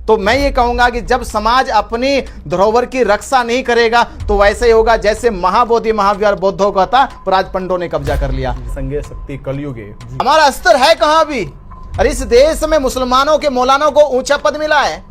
तो मैं ये कहूंगा कि जब समाज अपनी धरोहर की रक्षा नहीं करेगा तो वैसे ही होगा जैसे महाबोधि महाविहार बौद्धों का था, पर आज पंडों ने कब्जा कर लिया। संगे शक्ति कलयुगे, हमारा स्तर है कहां भी। अरे इस देश में मुसलमानों के मौलानों को ऊंचा पद मिला है,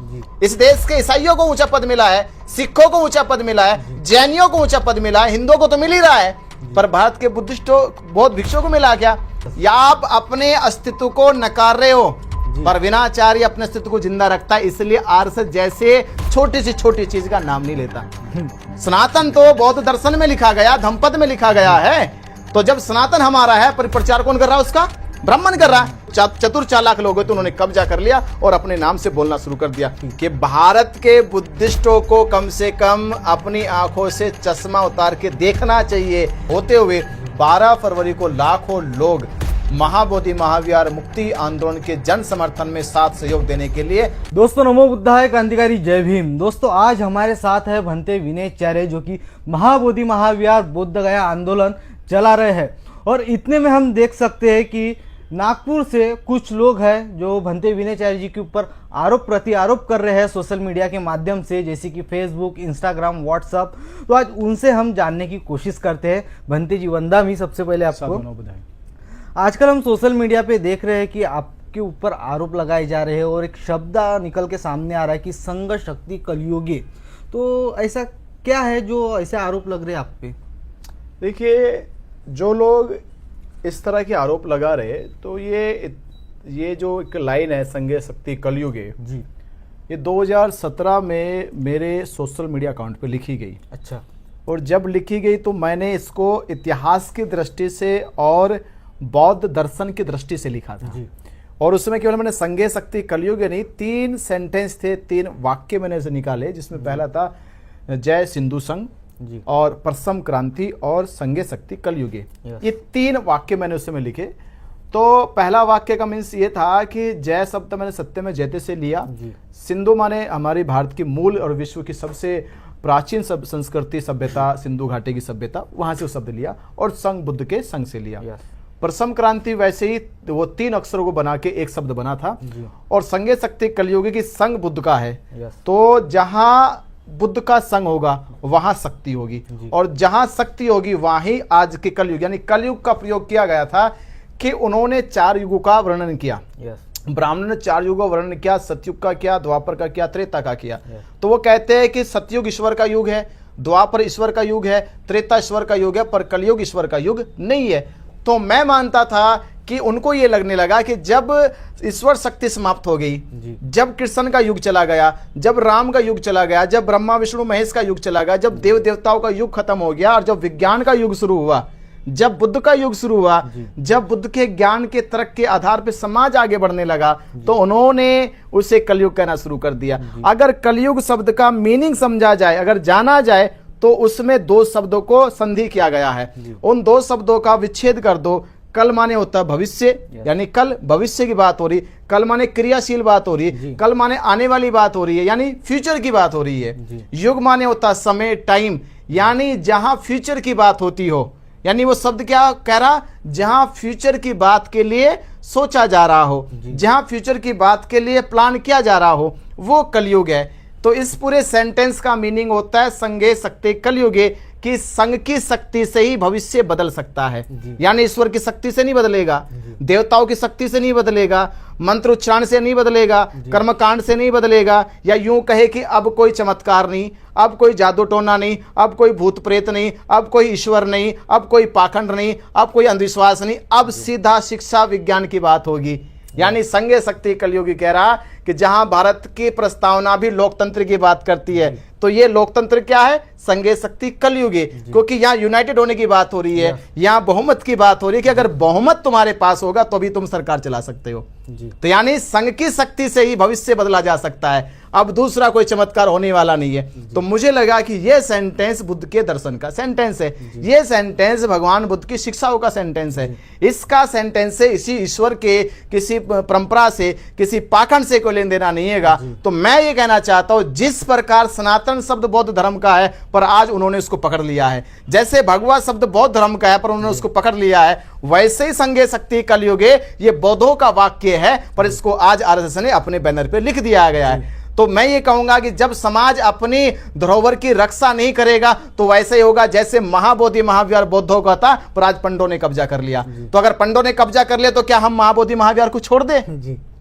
इस देश के ईसाइयों को ऊंचा पद मिला है, सिखों को ऊंचा पद मिला है, जैनियों को ऊंचा पद मिला है, हिंदुओं को तो मिल ही रहा है, पर भारत के बुद्धिस्टों बौद्ध भिक्षुओं को मिला क्या? या आप अपने अस्तित्व को नकार रहे हो, पर विनाचार्य अपने अस्तित्व को जिंदा रखता है, इसलिए आरएसएस जैसे छोटी से छोटी चीज का नाम नहीं लेता। सनातन तो बौद्ध दर्शन में लिखा गया, धम्मपद में लिखा गया है। तो जब सनातन हमारा है, पर प्रचार कौन कर रहा है उसका? ब्राह्मण कर रहा है। चतुर चालाक लोग तो उन्होंने कब्जा कर लिया और अपने नाम से बोलना शुरू कर दिया कि भारत के बुद्धिस्टों को कम से कम अपनी आंखों से चश्मा उतार के देखना चाहिए। होते हुए 12 फरवरी को लाखों लोग महाबोधि महाविहार मुक्ति आंदोलन के जन समर्थन में साथ सहयोग देने के लिए। दोस्तों नमो बुद्धाय, क्रांतिकारी जय भीम। दोस्तों आज हमारे साथ है भंते विनयचार्य, जो कि महाबोधि महाविहार बोध गया आंदोलन चला रहे हैं। और इतने में हम देख सकते हैं कि नागपुर से कुछ लोग हैं जो भंते विनयचार्य जी के ऊपर आरोप प्रति आरोप कर रहे हैं सोशल मीडिया के माध्यम से, जैसे कि फेसबुक, इंस्टाग्राम, व्हाट्सअप। तो आज उनसे हम जानने की कोशिश करते हैं। भंते जी वंदना, सबसे पहले आपको आजकल हम सोशल मीडिया पे देख रहे हैं कि आपके ऊपर आरोप लगाए जा रहे हैं और एक शब्द निकल के सामने आ रहा है कि संघ शक्ति कलयुगी। तो ऐसा क्या है जो ऐसे आरोप लग रहे हैं आप पे? देखिए, जो लोग इस तरह के आरोप लगा रहे, तो ये जो एक लाइन है संगे शक्ति कलयुगे जी, ये 2017 में मेरे सोशल मीडिया अकाउंट पे लिखी गई। अच्छा। और जब लिखी गई तो मैंने इसको इतिहास की दृष्टि से और बौद्ध दर्शन की दृष्टि से लिखा था जी। और उसमें केवल मैंने संगे शक्ति कलयुगे नहीं, 3 सेंटेंस थे, 3 वाक्य मैंने इसे निकाले, जिसमें पहला था जय सिंधु संघ जी, और परसम क्रांति और संगे शक्ति कलयुगे। ये 3 वाक्य मैंने उसमें लिखे। तो पहला वाक्य का मीन्स ये था कि जय शब्द मैंने सत्य में जयते से लिया, सिंधु माने हमारी भारत की मूल और विश्व की सबसे प्राचीन संस्कृति सभ्यता सिंधु घाटी की सभ्यता, वहां से वो शब्द लिया, और संघ बुद्ध के संघ से लिया। परसम क्रांति वैसे ही वो 3 अक्षरों को बना के एक शब्द बना था। और संगे शक्ति कलयुगी की संघ बुद्ध का है, तो जहां बुद्ध का संग होगा वहां शक्ति होगी, और जहां शक्ति होगी वहां ही आज के कलयुग, यानी कलयुग का प्रयोग किया गया था कि उन्होंने 4 युगों का वर्णन किया। ब्राह्मणों ने 4 युगों का वर्णन किया, सतयुग का किया, द्वापर का किया, त्रेता का किया। तो वो कहते हैं कि सतयुग ईश्वर का युग है, द्वापर ईश्वर का युग है, त्रेता ईश्वर का युग है, पर कलयुग ईश्वर का युग नहीं है। तो मैं मानता था कि उनको ये लगने लगा कि जब ईश्वर शक्ति समाप्त हो गई, जब कृष्ण का युग चला गया, जब राम का युग चला गया, जब ब्रह्मा विष्णु महेश का युग चला गया, जब देव देवताओं का युग खत्म हो गया, और जब विज्ञान का युग शुरू हुआ, जब बुद्ध का युग शुरू हुआ, जब बुद्ध के ज्ञान के तर्क के आधार पर समाज आगे बढ़ने लगा, तो उन्होंने उसे कलयुग कहना शुरू कर दिया। अगर कलयुग शब्द का मीनिंग समझा जाए, अगर जाना जाए, तो उसमें 2 शब्दों को संधि किया गया है। उन 2 शब्दों का विच्छेद कर दो। कल माने होता है भविष्य, यानी कल भविष्य की बात हो रही, कल माने क्रियाशील बात हो रही है, कल माने आने वाली बात हो रही है, यानी फ्यूचर की बात हो रही है। युग माने होता है समय, टाइम, यानी जहां फ्यूचर की बात होती हो, यानी वो शब्द क्या कह रहा, जहां फ्यूचर की बात के लिए सोचा जा रहा हो, जहां फ्यूचर की बात के लिए प्लान किया जा रहा हो, वो कलयुग है। तो इस पूरे सेंटेंस का मीनिंग होता है संगे शक्ति कलयुगे, कि संघ की शक्ति से ही भविष्य बदल सकता है। यानी ईश्वर की शक्ति से नहीं बदलेगा, देवताओं की शक्ति से नहीं बदलेगा, मंत्र उच्चारण से नहीं बदलेगा, कर्मकांड से नहीं बदलेगा, या यूं कहे कि अब कोई चमत्कार नहीं, अब कोई जादू टोना नहीं, अब कोई भूत प्रेत नहीं, अब कोई ईश्वर नहीं, अब कोई पाखंड नहीं, अब कोई अंधविश्वास नहीं, अब सीधा शिक्षा विज्ञान की बात होगी। यानी संगे शक्ति कलयुगी कह रहा कि जहां भारत की प्रस्तावना भी लोकतंत्र की बात करती है, तो ये लोकतंत्र क्या है, संगे शक्ति कलयुगी, क्योंकि यहाँ यूनाइटेड होने की बात हो रही है, यहाँ बहुमत की बात हो रही है कि अगर बहुमत तुम्हारे पास होगा तो भी तुम सरकार चला सकते हो। तो यानी संघ की शक्ति से ही भविष्य बदला जा सकता है, अब दूसरा कोई चमत्कार होने वाला नहीं है। तो मुझे लगा कि यह सेंटेंस बुद्ध के दर्शन का सेंटेंस है, यह सेंटेंस भगवान बुद्ध की शिक्षाओं का सेंटेंस है, इसका सेंटेंस है, इसी ईश्वर के किसी परंपरा से, किसी पाखंड से कोई लेन देना नहीं है। तो मैं ये कहना चाहता हूं, जिस प्रकार सनातन शब्द बौद्ध धर्म का है, पर आज उन्होंने उसको पकड़ लिया है, जैसे भगवा शब्द बौद्ध धर्म का है पर उन्होंने उसको पकड़ लिया है, वैसे ही संगे शक्ति कलयुगे ये बौद्धों का वाक्य है, पर इसको आज आरएसएस ने अपने बैनर पे लिख दिया गया है। तो मैं ये कहूंगा कि जब समाज अपनी धरोहर की रक्षा नहीं करेगा तो वैसे ही होगा जैसे महाबोधि महाविहार बौद्धों का था, पर आज पंडों ने कब्जा कर लिया। तो अगर पंडों ने कब्जा कर लिया तो क्या हम महाबोधि महाविहार को छोड़ दे?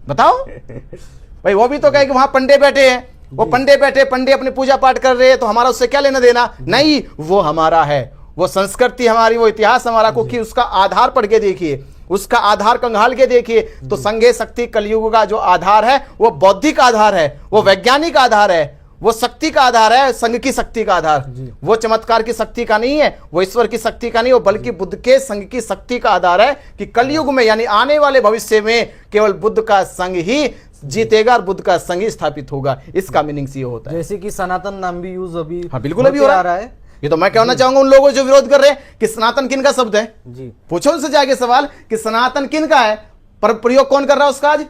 बताओ भाई, वो भी तो कहे कि वहां पंडे बैठे हैं, वो पंडे बैठे, पंडे अपनी पूजा पाठ कर रहे हैं, तो हमारा उससे क्या लेना देना? नहीं, वो हमारा है, वो संस्कृति हमारी, वो इतिहास हमारा। क्योंकि उसका आधार पढ़ के देखिए, उसका आधार कंगाल के देखिए, तो संघे शक्ति कलयुग का जो आधार है वो बौद्धिक आधार है, वो वैज्ञानिक आधार है, वो शक्ति का आधार है, संघ की शक्ति का आधार। वो चमत्कार की शक्ति का नहीं है, वो ईश्वर की शक्ति का नहीं, वो बल्कि बुद्ध के संघ की शक्ति का आधार है कि कलयुग में यानी आने वाले भविष्य में केवल बुद्ध का संघ ही जीतेगा और बुद्ध का संघ ही स्थापित होगा। इसका मीनिंग ये होता है। जैसे कि सनातन नाम भी यूज अभी, हाँ बिल्कुल अभी हो रहा है। ये तो मैं कहना चाहूंगा उन लोगों जो विरोध कर रहे हैं कि सनातन किन का शब्द है जी, पूछो उनसे जाके सवाल कि सनातन किन का है, पर प्रयोग कौन कर रहा है उसका? आज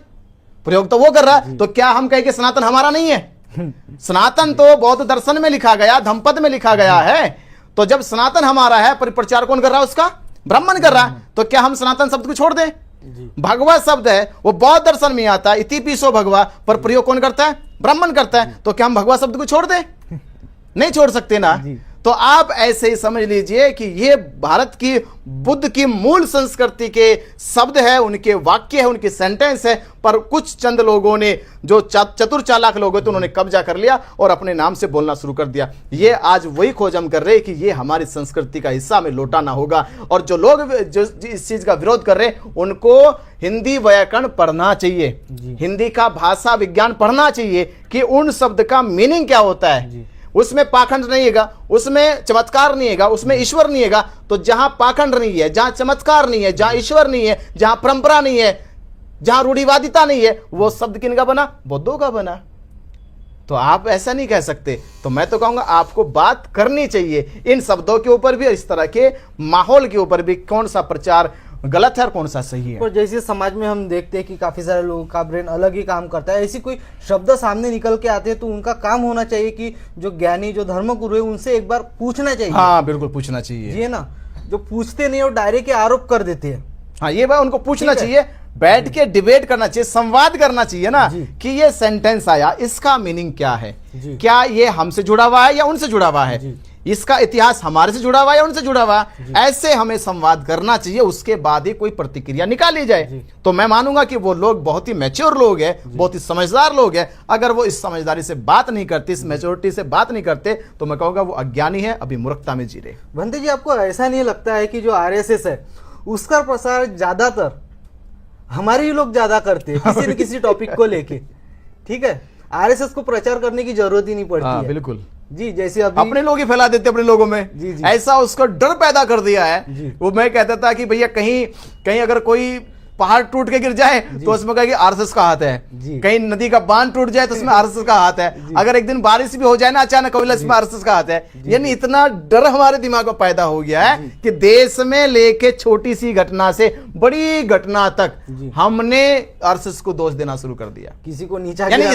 प्रयोग तो वो कर रहा है। तो क्या हम कहें कि सनातन हमारा नहीं है? सनातन तो बौद्ध दर्शन में लिखा गया, धम्मपद में लिखा गया है। तो जब सनातन हमारा है, पर प्रचार कौन कर रहा है उसका? ब्राह्मण कर रहा है। तो क्या हम सनातन शब्द को छोड़ दें? भगवा शब्द है, वो बौद्ध दर्शन में आता है, इति पिसो भगवा, पर प्रयोग कौन करता है? ब्राह्मण करता है। तो क्या हम भगवा शब्द को छोड़ दें? नहीं छोड़ सकते ना। तो आप ऐसे ही समझ लीजिए कि ये भारत की बुद्ध की मूल संस्कृति के शब्द है, उनके वाक्य है, उनकी सेंटेंस है, पर कुछ चंद लोगों ने जो चतुर चालाक लोग हैं तो उन्होंने कब्जा कर लिया और अपने नाम से बोलना शुरू कर दिया। ये आज वही खोज हम कर रहे हैं कि ये हमारी संस्कृति का हिस्सा में लौटाना होगा। और जो लोग जो इस चीज का विरोध कर रहे हैं उनको हिंदी व्याकरण पढ़ना चाहिए, हिंदी का भाषा विज्ञान पढ़ना चाहिए कि उन शब्द का मीनिंग क्या होता है। उसमें पाखंड नहीं हैगा, उसमें चमत्कार नहीं हैगा, उसमें ईश्वर नहीं हैगा। तो जहां पाखंड नहीं है, जहां चमत्कार नहीं है, जहां ईश्वर नहीं है, जहां परंपरा नहीं है, जहां रूढ़िवादिता नहीं है, वो शब्द किन का बना? बौद्धों का बना। तो आप ऐसा नहीं कह सकते। तो मैं तो कहूंगा आपको बात करनी चाहिए इन शब्दों के ऊपर भी, इस तरह के माहौल के ऊपर भी, कौन सा प्रचार गलत है और कौन सा सही है। और जैसे समाज में हम देखते हैं कि काफी सारे लोगों का ब्रेन अलग ही काम करता है, ऐसी कोई शब्द सामने निकल के आते हैं तो उनका काम होना चाहिए कि जो ज्ञानी, जो धर्मगुरु है, उनसे एक बार पूछना चाहिए। हाँ बिल्कुल पूछना चाहिए। ये ना, जो पूछते नहीं और डायरेक्ट आरोप कर देते हैं। हाँ ये बात उनको पूछना चाहिए, बैठ के डिबेट करना चाहिए, संवाद करना चाहिए ना कि ये सेंटेंस आया, इसका मीनिंग क्या है, क्या ये हमसे जुड़ा हुआ है या उनसे जुड़ा हुआ है, इसका इतिहास हमारे से जुड़ा हुआ है या उनसे जुड़ा हुआ है। ऐसे हमें संवाद करना चाहिए, उसके बाद ही कोई प्रतिक्रिया निकाली जाए। तो मैं मानूंगा कि वो लोग बहुत ही मैच्योर लोग हैं, बहुत ही समझदार लोग हैं। अगर वो इस समझदारी से बात नहीं करते, इस मैच्योरिटी से बात नहीं करते, तो मैं कहूंगा वो अज्ञानी है, अभी मूर्खता में जी रहे। भंते जी, आपको ऐसा नहीं लगता है कि जो आरएसएस है उसका प्रसार ज्यादातर हमारे ही लोग ज्यादा करते हैं किसी न किसी टॉपिक को लेके? ठीक है, आरएसएस को प्रचार करने की जरूरत ही नहीं पड़ती है। बिल्कुल जी, जैसे अभी अपने लोग ही फैला देते अपने लोगों में। जी। ऐसा उसको डर पैदा कर दिया है। वो मैं कहता था कि भैया कहीं कहीं अगर कोई पहाड़ टूट के गिर जाए तो उसमें कहेगी आरएसएस का हाथ है, कहीं नदी का बांध टूट जाए तो उसमें आरएसएस का हाथ है, अगर एक दिन बारिश भी हो जाए ना अचानक कभी, इसमें आरएसएस का हाथ है। यानी इतना डर हमारे दिमाग में पैदा हो गया है कि देश में लेके छोटी सी घटना से बड़ी घटना तक हमने आरएसएस को दोष देना शुरू कर दिया, किसी को नीचा। यानी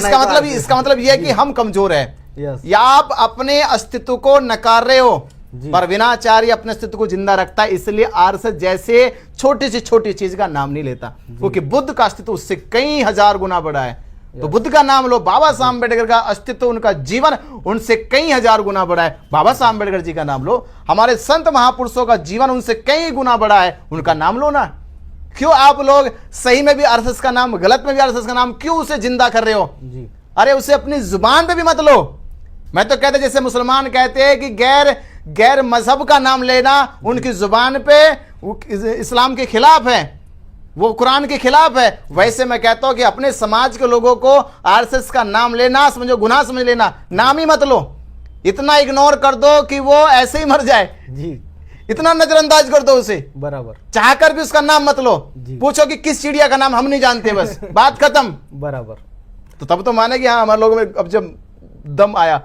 इसका मतलब यह है कि हम कमजोर है या आप अपने अस्तित्व को नकार रहे हो। पर विनाचार्य अपने अस्तित्व को जिंदा रखता है, इसलिए आरएसएस जैसे छोटी से छोटी चीज का नाम नहीं लेता, क्योंकि बुद्ध का अस्तित्व उससे कई हजार गुना बड़ा है। तो बुद्ध का नाम लो, बाबा साहब अम्बेडकर का अस्तित्व, उनका जीवन उनसे कई हजार गुना बड़ा है। बाबा साहब अम्बेडकर जी का नाम लो, हमारे संत महापुरुषों का जीवन उनसे कई गुना बड़ा है, उनका नाम लो ना। क्यों आप लोग सही में भी आरएसएस का नाम, गलत में भी आरएसएस का नाम क्यों उसे जिंदा कर रहे हो? अरे उसे अपनी जुबान पे भी मत लो। मैं तो कहते जैसे मुसलमान कहते हैं कि गैर मजहब का नाम लेना उनकी जुबान पे इस्लाम के खिलाफ है, वो कुरान के खिलाफ है, वैसे मैं कहता हूं कि अपने समाज के लोगों को आरएसएस का नाम लेना समझो गुनाह समझ लेना, नाम ही मत लो, इतना इग्नोर कर दो कि वो ऐसे ही मर जाए जी, इतना नजरअंदाज कर दो उसे, बराबर, चाहकर भी उसका नाम मत लो। पूछो कि किस चिड़िया का नाम, हम नहीं जानते, बस बात खत्म, बराबर। तो तब तो माने कि हाँ हमारे लोगों में अब जब दम आया।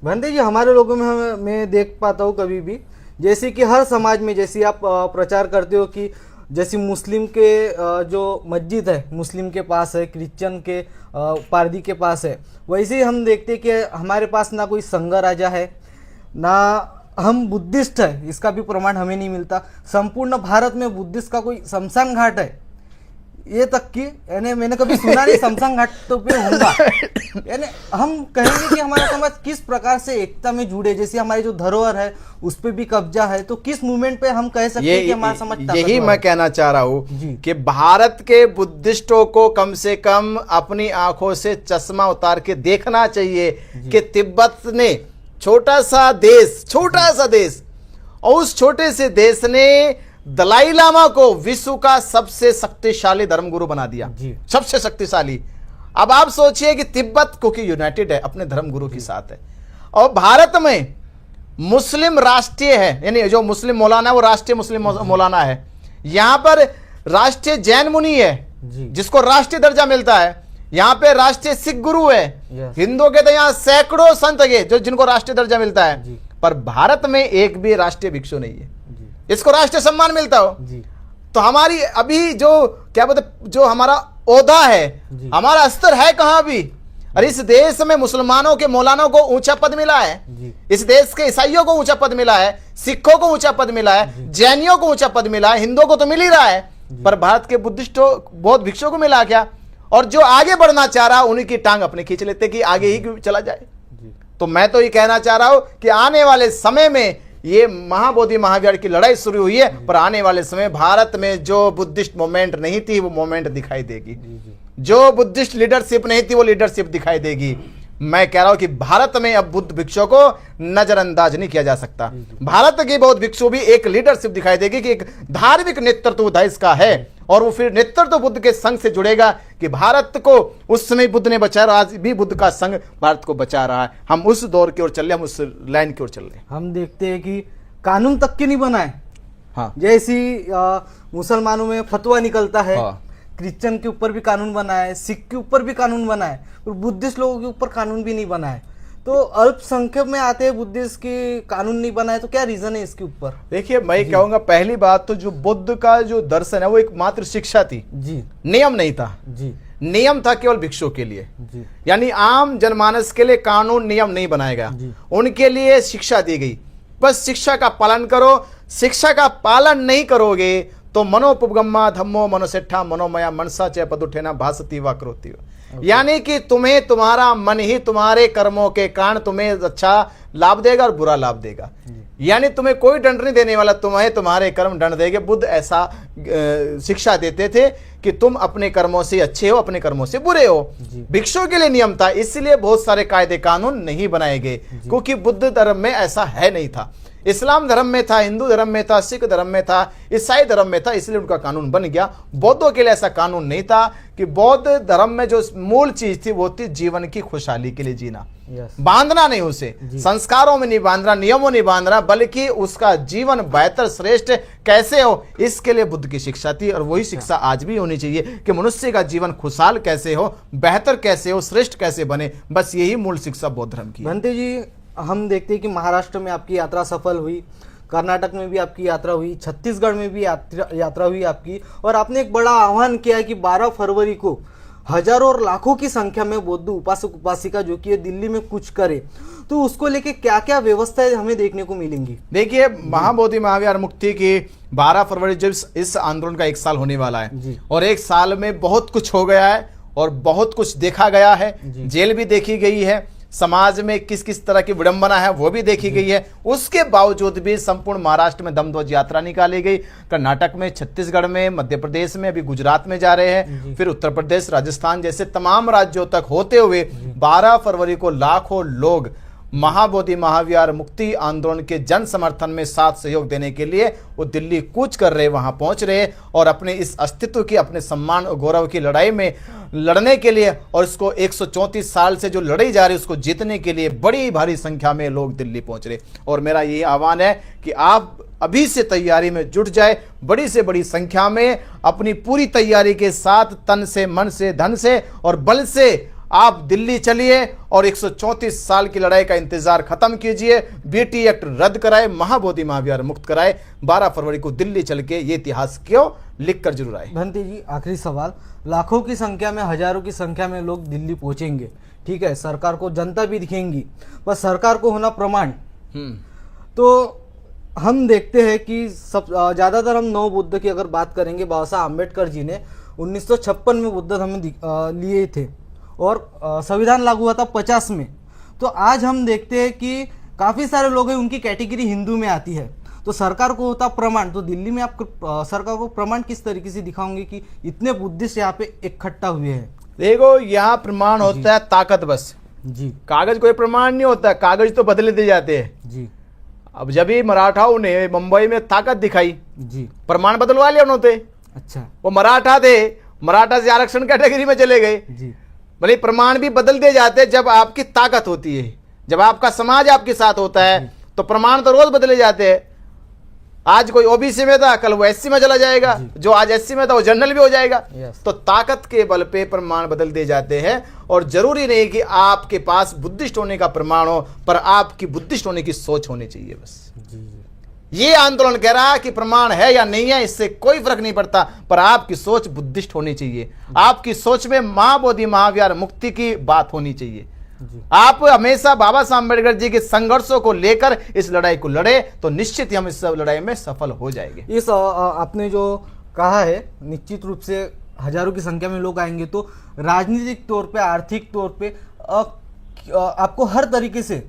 भंते जी, हमारे लोगों में मैं देख पाता हूँ कभी भी, जैसे कि हर समाज में जैसे आप प्रचार करते हो कि जैसे मुस्लिम के जो मस्जिद है मुस्लिम के पास है, क्रिश्चियन के पारदी के पास है, वैसे ही हम देखते हैं कि हमारे पास ना कोई संघ राजा है, ना हम बुद्धिस्ट है, इसका भी प्रमाण हमें नहीं मिलता। संपूर्ण भारत में बुद्धिस्ट का कोई शमशान घाट है, ये तक कि यानी मैंने कभी सुना नहीं शमशान घाट तो पे होगा। यानी हम कहेंगे कि हमारा समाज किस प्रकार से एकता में जुड़े, जैसे हमारी जो धरोहर है उस पे भी कब्जा है, तो किस मूवमेंट पे हम कह सकते हैं कि हमारा समाज यही ताकतवर मैं है? कहना चाह रहा हूं जी। कि भारत के बुद्धिस्टों को कम से कम अपनी आंखों से चश्मा उतार के देखना चाहिए कि तिब्बत ने छोटा सा देश और उस छोटे से देश ने दलाई लामा को विश्व का सबसे शक्तिशाली धर्मगुरु बना दिया, जी। सबसे शक्तिशाली। अब आप सोचिए कि तिब्बत क्योंकि यूनाइटेड है अपने धर्मगुरु के साथ है, और भारत में मुस्लिम राष्ट्रीय है, यानी जो मुस्लिम मौलाना है वो राष्ट्रीय मुस्लिम मौलाना है। यहां पर राष्ट्रीय जैन मुनि है जी। जिसको राष्ट्रीय दर्जा मिलता है। यहाँ पे राष्ट्रीय सिख गुरु है। यस। हिंदुओं के तो यहाँ सैकड़ों संत है जो जिनको राष्ट्रीय दर्जा मिलता है, जी। पर भारत में एक भी राष्ट्रीय भिक्षु नहीं है जी। इसको राष्ट्रीय सम्मान मिलता हो। जी। तो हमारी अभी जो क्या बोलते जो हमारा ओहदा है, जी। हमारा स्तर है कहां भी। और इस देश में मुसलमानों के मौलानों को ऊंचा पद मिला है, जी। इस देश के ईसाइयों को ऊंचा पद मिला है, सिखों को ऊंचा पद मिला है, जैनियों को ऊंचा पद मिला है, हिंदुओं को तो मिल ही रहा है, पर भारत के बुद्धिस्टों बौद्ध भिक्षुओं को मिला क्या? और जो आगे बढ़ना चाह रहा उन्हीं की टांग अपने खींच लेते कि आगे ही चला जाए। जी। तो मैं तो ये कहना चाह रहा हूं कि आने वाले समय में ये महाबोधि महावीर की लड़ाई शुरू हुई है, पर आने वाले समय भारत में जो बुद्धिस्ट मूवमेंट नहीं थी वो मूवमेंट दिखाई देगी, जो बुद्धिस्ट लीडरशिप नहीं थी वो लीडरशिप दिखाई देगी। मैं कह रहा हूं कि भारत में अब बुद्ध भिक्षुओं को नजरअंदाज नहीं किया जा सकता। भारत की बौद्ध भिक्षु भी एक लीडरशिप दिखाई देगी कि एक धार्मिक नेतृत्व देश का है, और वो फिर नेतृत्व बुद्ध के संघ से जुड़ेगा कि भारत को उस समय बुद्ध ने बचाया, आज भी बुद्ध का संघ भारत को बचा रहा है। हम उस दौर की ओर चल रहे, हम उस लाइन की ओर चल रहे हैं। हम देखते हैं कि कानून तक के नहीं बनाए। हाँ। जैसी मुसलमानों में फतवा निकलता है, हाँ। क्रिश्चियन के ऊपर भी कानून बना है, सिख के ऊपर भी कानून बना है, और बुद्धिस्ट लोगों के ऊपर कानून भी नहीं बना है। तो अल्पसंख्यक में आते हैं बुद्धिस्ट की कानून नहीं बना है, तो क्या रीजन है इसके ऊपर? देखिए मैं कहूंगा पहली बात तो जो बुद्ध का जो दर्शन है वो एक मात्र शिक्षा थी, जी। नियम नहीं था। जी। नियम था केवल भिक्षुओं के लिए, जी। यानी आम जनमानस के लिए कानून नियम नहीं बनाया गया, जी। उनके लिए शिक्षा दी गई। बस शिक्षा का पालन करो, शिक्षा का पालन नहीं करोगे तो मनोपुगम्मा धम्मो मनोसेठा मनोमया मनसा च पदुठेना भासती व करोति व। यानी कि तुम्हें तुम्हारा मन ही तुम्हारे कर्मों के कारण तुम्हें अच्छा लाभ देगा और बुरा लाभ देगा, यानी तुम्हें कोई दंड नहीं देने वाला, तुम्हें तुम्हारे कर्म दंड देंगे। बुद्ध ऐसा शिक्षा देते थे कि तुम अपने कर्मों से अच्छे हो, अपने कर्मों से बुरे हो। भिक्षुओं के लिए नियम था, इसलिए बहुत सारे कायदे कानून नहीं बनाए गए, क्योंकि बुद्ध धर्म में ऐसा है नहीं था। इस्लाम धर्म में था, हिंदू धर्म में था, सिख धर्म में था, ईसाई धर्म में था, इसलिए उनका कानून बन गया। बौद्धों के लिए ऐसा कानून नहीं था कि बौद्ध धर्म में जो मूल चीज थी वो थी जीवन की खुशहाली के लिए जीना, बांधना नहीं, उसे संस्कारों में नहीं बांधना, नियमों नहीं बांधना, बल्कि उसका जीवन बेहतर श्रेष्ठ कैसे हो इसके लिए बुद्ध की शिक्षा थी। और वही शिक्षा आज भी होनी चाहिए कि मनुष्य का जीवन खुशहाल कैसे हो, बेहतर कैसे हो, श्रेष्ठ कैसे बने। बस यही मूल शिक्षा बौद्ध धर्म की। भंते जी, हम देखते हैं कि महाराष्ट्र में आपकी यात्रा सफल हुई, कर्नाटक में भी आपकी यात्रा हुई, छत्तीसगढ़ में भी यात्रा हुई आपकी, और आपने एक बड़ा आह्वान किया है कि 12 फरवरी को हजारों और लाखों की संख्या में बौद्ध उपासक उपासिका जो कि दिल्ली में कुछ करे, तो उसको लेके क्या क्या व्यवस्थाएं हमें देखने को मिलेंगी? देखिए, महाबोधि महावीर मुक्ति की 12 फरवरी जब इस आंदोलन का 1 साल होने वाला है, और 1 साल में बहुत कुछ हो गया है और बहुत कुछ देखा गया है। जेल भी देखी गई है, समाज में किस किस तरह की विडंबना है वो भी देखी गई है। उसके बावजूद भी संपूर्ण महाराष्ट्र में दमध्वज यात्रा निकाली गई, कर्नाटक में, छत्तीसगढ़ में, मध्य प्रदेश में, अभी गुजरात में जा रहे हैं, फिर उत्तर प्रदेश, राजस्थान जैसे तमाम राज्यों तक होते हुए 12 फरवरी को लाखों लोग महाबोधि महावीर मुक्ति आंदोलन के जन समर्थन में साथ सहयोग देने के लिए वो दिल्ली कूच कर रहे, वहां पहुंच रहे, और अपने इस अस्तित्व की, अपने सम्मान और गौरव की लड़ाई में लड़ने के लिए, और इसको 134 साल से जो लड़ाई जा रही है उसको जीतने के लिए बड़ी भारी संख्या में लोग दिल्ली पहुंच रहे। और मेरा यही आह्वान है कि आप अभी से तैयारी में जुट जाए, बड़ी से बड़ी संख्या में अपनी पूरी तैयारी के साथ तन से, मन से, धन से और बल से आप दिल्ली चलिए और 134 साल की लड़ाई का इंतजार खत्म कीजिए। बीटी एक्ट रद्द कराए, महाबोधि महावीर मुक्त कराए। 12 फरवरी को दिल्ली चल के ये इतिहास क्यों लिख कर जरूर आए। भंते जी, आखिरी सवाल, लाखों की संख्या में, हजारों की संख्या में लोग दिल्ली पहुंचेंगे, ठीक है, सरकार को जनता भी दिखेंगी, बस सरकार को होना प्रमाण। तो हम देखते हैं कि सब ज्यादातर हम नव बुद्ध की अगर बात करेंगे, बाबा साहब अम्बेडकर जी ने 1956 में बुद्ध धर्म लिए थे और संविधान लागू हुआ था 50 में। तो आज हम देखते हैं कि काफ़ी सारे लोग हैं उनकी कैटेगरी हिंदू में आती है, तो सरकार को होता प्रमाण। तो दिल्ली में आप सरकार को प्रमाण किस तरीके से दिखाओगे कि इतने बुद्धिस्ट यहाँ पे इकट्ठा हुए हैं? देखो, यहाँ प्रमाण होता है ताकत बस जी। कागज कोई प्रमाण नहीं होता, कागज तो बदले दे जाते हैं जी। अब जब भी मराठाओं ने मुंबई में ताकत दिखाई, जी। प्रमाण बदलवा लिया उन्होंने। अच्छा। वो मराठा थे, मराठा से आरक्षण कैटेगरी में चले गए। जी। भले प्रमाण भी बदल दिए जाते हैं जब आपकी ताकत होती है, जब आपका समाज आपके साथ होता है तो प्रमाण तो रोज बदले जाते हैं। आज कोई ओबीसी में था, कल वो एससी में चला जाएगा, जो आज एससी में था वो जनरल भी हो जाएगा। तो ताकत के बल पे प्रमाण बदल दिए जाते हैं, और जरूरी नहीं कि आपके पास बुद्धिस्ट होने का प्रमाण हो, पर आपकी बुद्धिस्ट होने की सोच होनी चाहिए बस। ये आंदोलन कह रहा है कि प्रमाण है या नहीं है इससे कोई फर्क नहीं पड़ता, पर आपकी सोच बुद्धिस्ट होनी चाहिए। आपकी सोच में महाबोधि महाविहार मुक्ति की बात होनी चाहिए। आप हमेशा बाबा साहब अम्बेडकर जी के संघर्षों को लेकर इस लड़ाई को लड़े तो निश्चित ही हम इस लड़ाई में सफल हो जाएंगे। इस आपने जो कहा है, निश्चित रूप से हजारों की संख्या में लोग आएंगे, तो राजनीतिक तौर पे, आर्थिक तौर पे आपको हर तरीके से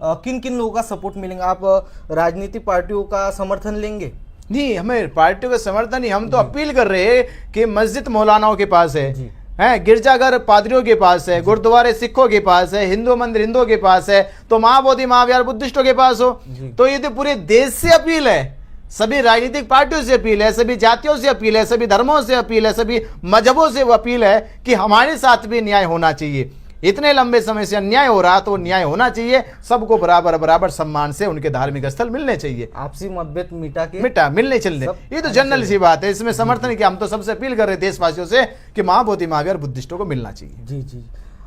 किन किन लोगों का सपोर्ट मिलेगा? आप राजनीतिक पार्टियों का समर्थन लेंगे? नहीं, हमें पार्टियों का समर्थन नहीं, हम तो अपील कर रहे हैं कि मस्जिद मौलानाओं के पास है, गिरजाघर पादरियों के पास है, गुरुद्वारे सिखों के पास है, हिंदू मंदिर हिंदुओं के पास है, तो महाबोधि महाविहार बुद्धिस्टों के पास हो। तो ये तो पूरे देश से अपील है, सभी राजनीतिक पार्टियों से अपील है, सभी जातियों से अपील है, सभी धर्मों से अपील है, सभी मजहबों से वो अपील है कि हमारे साथ भी न्याय होना चाहिए। इतने लंबे समय से अन्याय हो रहा तो न्याय होना चाहिए, सबको बराबर बराबर सम्मान से उनके धार्मिक स्थल मिलने चाहिए। आपसी मतभेद मिलने चलने, ये तो जनरल सी बात है, इसमें समर्थन की हम तो सबसे अपील कर रहे हैं देशवासियों से कि महाबोधि महाविहार बुद्धिस्टों को मिलना चाहिए। जी जी।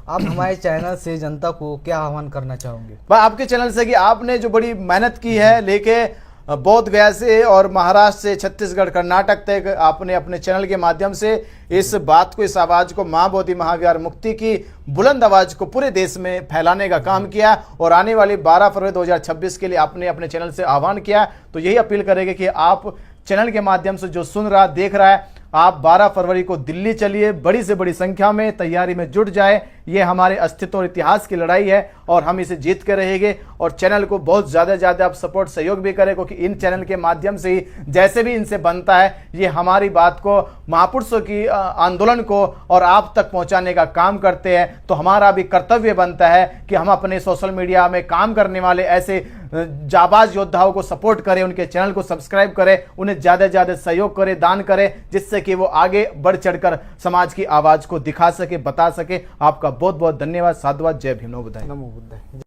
आप हमारे चैनल से जनता को क्या आह्वान करना चाहोगे? आपके चैनल से कि आपने जो बड़ी मेहनत की है लेके बोध गया से और महाराष्ट्र से छत्तीसगढ़ कर्नाटक तक आपने अपने चैनल के माध्यम से इस बात को, इस आवाज को, महाबोधि महाविहार मुक्ति की बुलंद आवाज को पूरे देश में फैलाने का काम किया, और आने वाली 12 फरवरी 2026 के लिए आपने अपने चैनल से आह्वान किया। तो यही अपील करेंगे कि आप चैनल के माध्यम से जो सुन रहा, देख रहा है, आप 12 फरवरी को दिल्ली चलिए, बड़ी से बड़ी संख्या में तैयारी में जुट जाए। ये हमारे अस्तित्व और इतिहास की लड़ाई है और हम इसे जीत कर रहेंगे। और चैनल को बहुत ज़्यादा आप सपोर्ट सहयोग भी करें, क्योंकि इन चैनल के माध्यम से ही जैसे भी इनसे बनता है, ये हमारी बात को, महापुरुषों की आंदोलन को और आप तक पहुंचाने का काम करते हैं। तो हमारा भी कर्तव्य बनता है कि हम अपने सोशल मीडिया में काम करने वाले ऐसे जाबाज योद्धाओं को सपोर्ट करें, उनके चैनल को सब्सक्राइब करें, उन्हें ज़्यादा से ज़्यादा सहयोग करें, दान करें, जिससे कि वो आगे बढ़ चढ़कर समाज की आवाज़ को दिखा सके, बता सके। आपका बहुत बहुत धन्यवाद। साधुवाद। जय भीम। नमो बुद्धाय।